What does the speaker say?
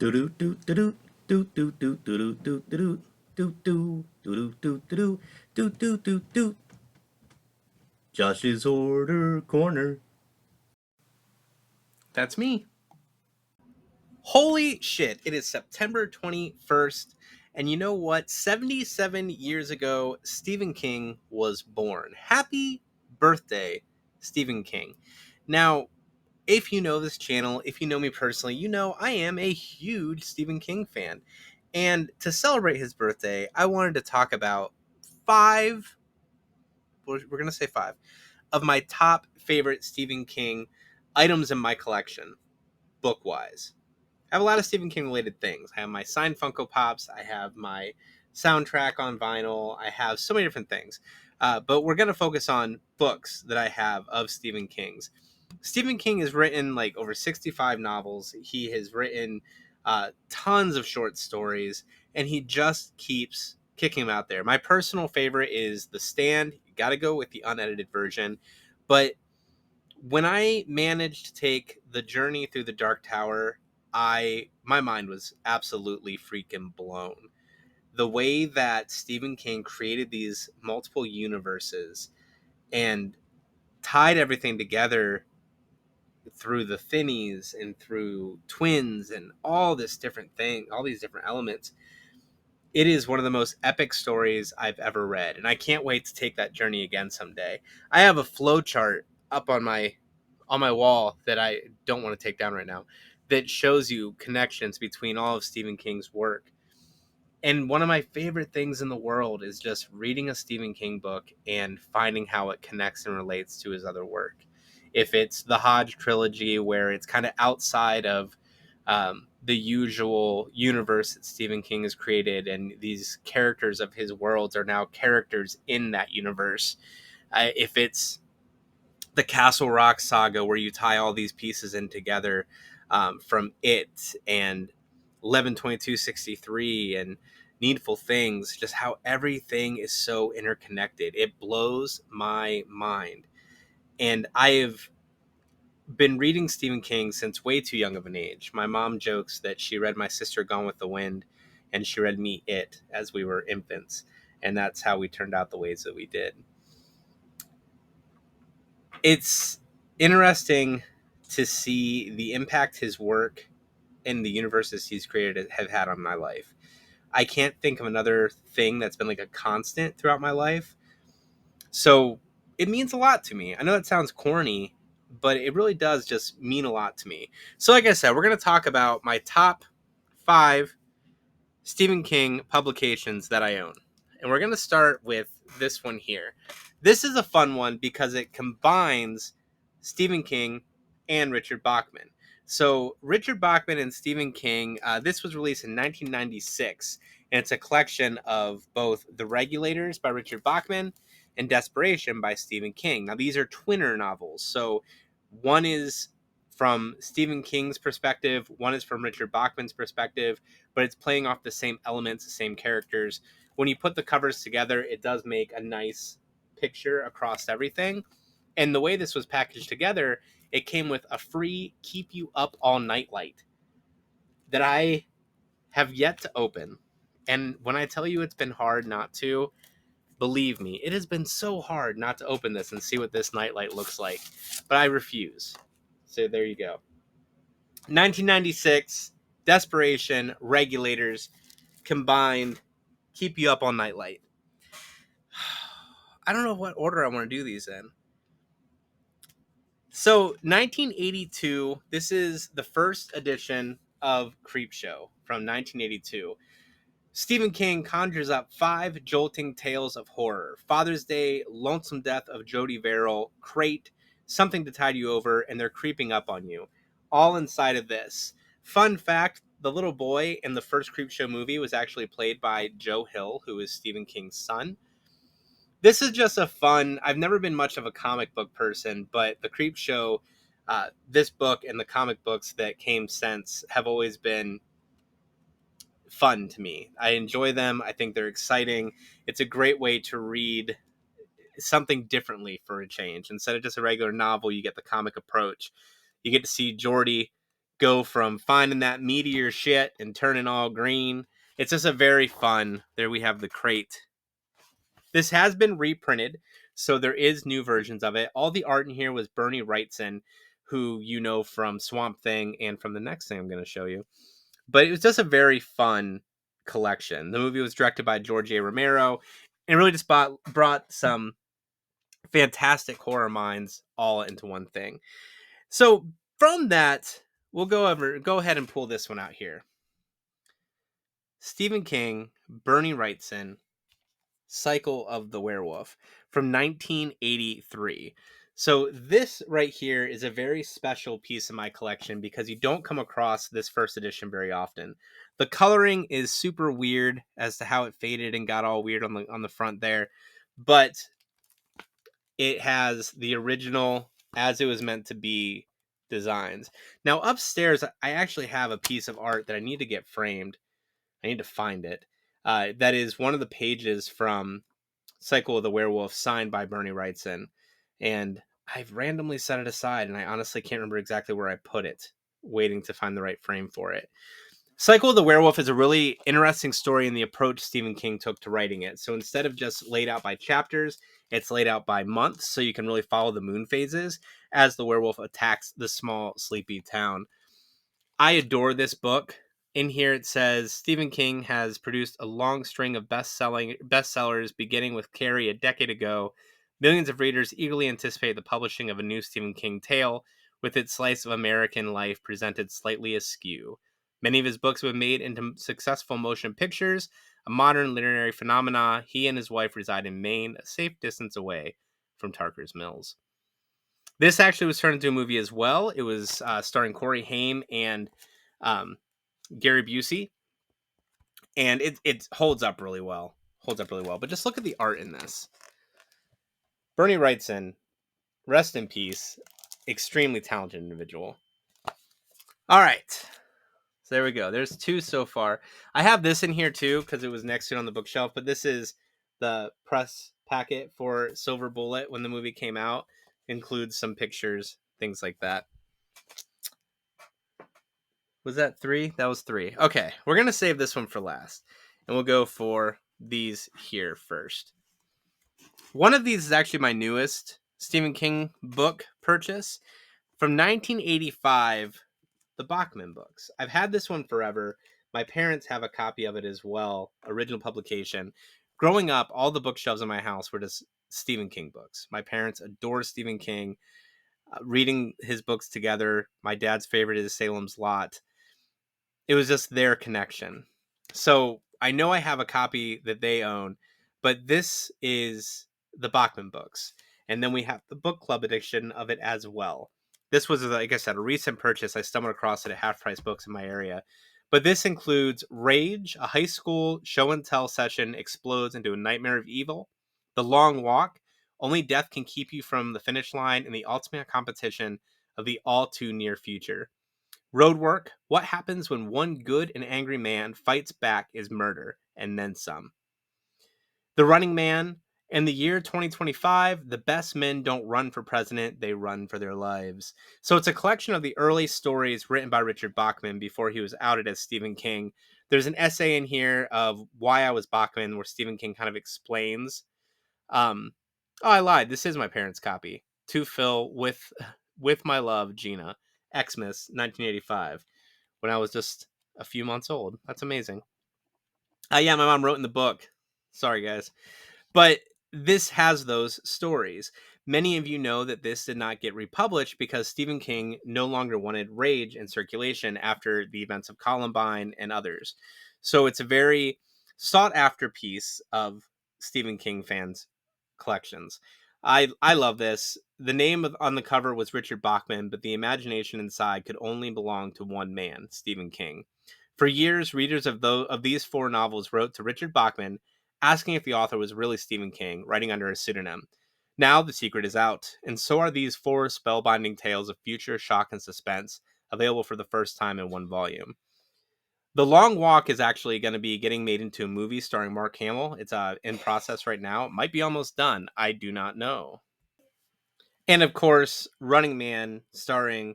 Do do do do do do do do do do do do do do do do do do do do. Josh's Order Corner. That's me. Holy shit, it is September 21st. And you know what? 77 years ago, Stephen King was born. Happy birthday, Stephen King. Now, if you know this channel, if you know me personally, you know I am a huge Stephen King fan. And to celebrate his birthday, I wanted to talk about five, we're going to say five, of my top favorite Stephen King items in my collection, book wise. I have a lot of Stephen King related things. I have my signed Funko Pops. I have my soundtrack on vinyl. I have so many different things. But we're going to focus on books that I have of Stephen King's. Stephen King has written like over 65 novels. He has written tons of short stories, and he just keeps kicking them out there. My personal favorite is The Stand. You got to go with the unedited version. But when I managed to take the journey through the Dark Tower, my mind was absolutely freaking blown. The way that Stephen King created these multiple universes and tied everything together through the Finnies and through twins and all this different thing, all these different elements. It is one of the most epic stories I've ever read, and I can't wait to take that journey again someday. I have a flow chart up on my wall that I don't want to take down right now that shows you connections between all of Stephen King's work. And one of my favorite things in the world is just reading a Stephen King book and finding how it connects and relates to his other work. If it's the Hodge trilogy, where it's kind of outside of the usual universe that Stephen King has created, and these characters of his worlds are now characters in that universe. If it's the Castle Rock saga, where you tie all these pieces in together, from It and 11/22/63 and Needful Things, just how everything is so interconnected. It blows my mind. And I have been reading Stephen King since way too young of an age. My mom jokes that she read my sister Gone with the Wind, and she read me It as we were infants. And that's how we turned out the ways that we did. It's interesting to see the impact his work and the universes he's created have had on my life. I can't think of another thing that's been like a constant throughout my life. So it means a lot to me. I know that sounds corny, but it really does just mean a lot to me. So, like I said, we're going to talk about my top five Stephen King publications that I own. And we're going to start with this one here. This is a fun one because it combines Stephen King and Richard Bachman. So, Richard Bachman and Stephen King, this was released in 1996, and it's a collection of both The Regulators by Richard Bachman and Desperation by Stephen King. Now, these are twinner novels. So, one is from Stephen King's perspective, one is from Richard Bachman's perspective, but it's playing off the same elements, the same characters. When you put the covers together, it does make a nice picture across everything. And the way this was packaged together, it came with a free Keep You Up All Night light that I have yet to open. And when I tell you it's been hard not to, believe me, it has been so hard not to open this and see what this nightlight looks like. But I refuse. So there you go. 1996, Desperation, Regulators, combined, Keep You Up All Night light. I don't know what order I want to do these in. So 1982, this is the first edition of Creepshow from 1982. Stephen King conjures up five jolting tales of horror: Father's Day, Lonesome Death of Jody Verrill, Crate, Something to Tide You Over, and They're Creeping Up on You. All inside of this. Fun fact, the little boy in the first Creepshow movie was actually played by Joe Hill, who is Stephen King's son. This is just a fun, I've never been much of a comic book person, but the Creepshow, this book and the comic books that came since have always been fun to me. I enjoy them. I think they're exciting. It's a great way to read something differently for a change. Instead of just a regular novel, you get the comic approach. You get to see Jordy go from finding that meteor shit and turning all green. It's just a very fun. There we have the crate. This has been reprinted, so there is new versions of it. All the art in here was Bernie Wrightson, who you know from Swamp Thing and from the next thing I'm going to show you. But it was just a very fun collection. The movie was directed by George A. Romero and really just brought some fantastic horror minds all into one thing. So from that, we'll go ahead and pull this one out here. Stephen King, Bernie Wrightson, Cycle of the Werewolf from 1983. So this right here is a very special piece of my collection because you don't come across this first edition very often. The coloring is super weird as to how it faded and got all weird on the front there, but it has the original as it was meant to be designs. Now upstairs I actually have a piece of art that I need to get framed. I need to find it. That is one of the pages from Cycle of the Werewolf signed by Bernie Wrightson. And I've randomly set it aside, and I honestly can't remember exactly where I put it, waiting to find the right frame for it. Cycle of the Werewolf is a really interesting story in the approach Stephen King took to writing it. So instead of just laid out by chapters, it's laid out by months, so you can really follow the moon phases as the werewolf attacks the small, sleepy town. I adore this book. In here it says Stephen King has produced a long string of bestsellers beginning with Carrie a decade ago. Millions of readers eagerly anticipate the publishing of a new Stephen King tale with its slice of American life presented slightly askew. Many of his books have been made into successful motion pictures, a modern literary phenomena. He and his wife reside in Maine, a safe distance away from Tarker's Mills. This actually was turned into a movie as well. It was starring Corey Haim and um, Gary Busey, and it holds up really well. Holds up really well. But just look at the art in this. Bernie Wrightson, rest in peace. Extremely talented individual. All right. So there we go. There's two so far. I have this in here too because it was next to it on the bookshelf, but this is the press packet for Silver Bullet when the movie came out. Includes some pictures, things like that. Was that 3? That was 3. Okay, we're going to save this one for last. And we'll go for these here first. One of these is actually my newest Stephen King book purchase from 1985, the Bachman Books. I've had this one forever. My parents have a copy of it as well, original publication. Growing up, all the bookshelves in my house were just Stephen King books. My parents adore Stephen King. Reading his books together, my dad's favorite is Salem's Lot. It was just their connection. So I know I have a copy that they own, but this is the Bachman Books. And then we have the book club edition of it as well. This was, like I said, a recent purchase. I stumbled across it at Half Price Books in my area. But this includes Rage, a high school show and tell session explodes into a nightmare of evil. The Long Walk, only death can keep you from the finish line in the ultimate competition of the all too near future. Roadwork, what happens when one good and angry man fights back is murder, and then some. The Running Man, in the year 2025, the best men don't run for president, they run for their lives. So it's a collection of the early stories written by Richard Bachman before he was outed as Stephen King. There's an essay in here of Why I Was Bachman, where Stephen King kind of explains. I lied. This is my parents' copy. To Phil with my love, Gina. Xmas, 1985, when I was just a few months old. That's amazing. Yeah, my mom wrote in the book. Sorry, guys. But this has those stories. Many of you know that this did not get republished because Stephen King no longer wanted Rage in circulation after the events of Columbine and others. So it's a very sought after piece of Stephen King fans' collections. I love this. The name on the cover was Richard Bachman, but the imagination inside could only belong to one man, Stephen King. For years, readers of these 4 novels wrote to Richard Bachman asking if the author was really Stephen King, writing under a pseudonym. Now the secret is out, and so are these 4 spellbinding tales of future shock and suspense, available for the first time in one volume. The Long Walk is actually going to be getting made into a movie starring Mark Hamill. It's in process right now. It might be almost done. I do not know. And of course, Running Man, starring